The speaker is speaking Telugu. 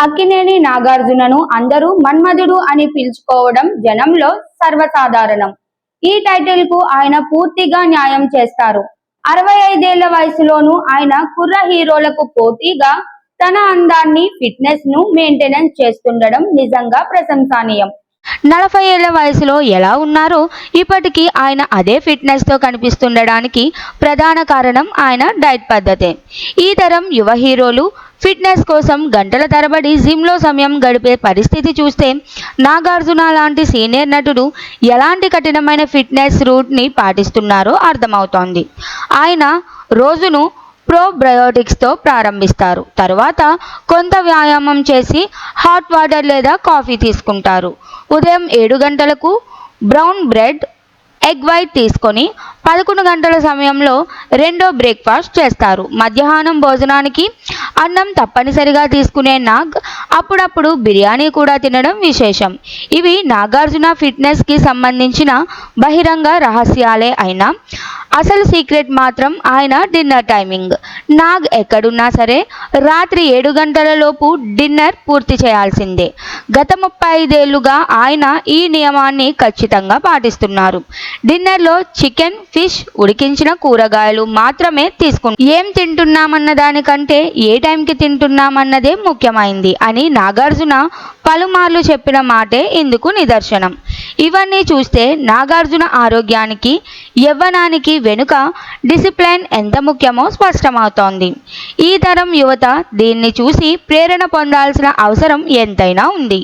అక్కినేని నాగార్జునను అందరూ మన్మధుడు అని పిలుచుకోవడం జనంలో సర్వసాధారణం. ఈ టైటిల్ కు ఆయన పూర్తిగా న్యాయం చేస్తారు. 65 ఏళ్ల వయసులోనూ ఆయన కుర్ర హీరోలకు పోటీగా తన అందాన్ని, ఫిట్నెస్ ను మెయింటెనెన్స్ చేస్తుండడం నిజంగా ప్రశంసనీయం. 40 ఏళ్ల వయసులో ఎలా ఉన్నారో ఇప్పటికీ ఆయన అదే ఫిట్నెస్తో కనిపిస్తుండడానికి ప్రధాన కారణం ఆయన డైట్ పద్ధతే. ఈ తరం యువ హీరోలు ఫిట్నెస్ కోసం గంటల తరబడి జిమ్లో సమయం గడిపే పరిస్థితి చూస్తే నాగార్జున లాంటి సీనియర్ నటుడు ఎలాంటి కఠినమైన ఫిట్నెస్ రూట్ని పాటిస్తున్నారో అర్థమవుతోంది. ఆయన రోజును ప్రోబయోటిక్స్తో ప్రారంభిస్తారు. తరువాత కొంత వ్యాయామం చేసి హాట్ వాటర్ లేదా కాఫీ తీసుకుంటారు. ఉదయం 7 గంటలకు బ్రౌన్ బ్రెడ్, ఎగ్ వైట్ తీసుకొని 11 గంటల సమయంలో రెండో బ్రేక్ఫాస్ట్ చేస్తారు. మధ్యాహ్నం భోజనానికి అన్నం తప్పనిసరిగా తీసుకునే నాగ్ అప్పుడప్పుడు బిర్యానీ కూడా తినడం విశేషం. ఇవి నాగార్జున ఫిట్నెస్కి సంబంధించిన బహిరంగ రహస్యాలే అయినా అసలు సీక్రెట్ మాత్రం ఆయన డిన్నర్ టైమింగ్. నాగ్ ఎక్కడున్నా సరే రాత్రి 7 గంటల లోపు డిన్నర్ పూర్తి చేయాల్సిందే. గత 35 ఏళ్లుగా ఆయన ఈ నియమాన్ని ఖచ్చితంగా పాటిస్తున్నారు. డిన్నర్లో చికెన్, ఫిష్, ఉడికించిన కూరగాయలు మాత్రమే ఏం తింటున్నామన్న దానికంటే ఏ టైంకి తింటున్నామన్నదే ముఖ్యమైంది అని నాగార్జున పలుమార్లు చెప్పిన మాటే ఇందుకు నిదర్శనం. ఇవన్నీ చూస్తే నాగార్జున ఆరోగ్యానికి, యవ్వనానికి వెనుక డిసిప్లైన్ ఎంత ముఖ్యమో స్పష్టమవుతోంది. ఈ తరం యువత దీన్ని చూసి ప్రేరణ పొందాల్సిన అవసరం ఎంతైనా ఉంది.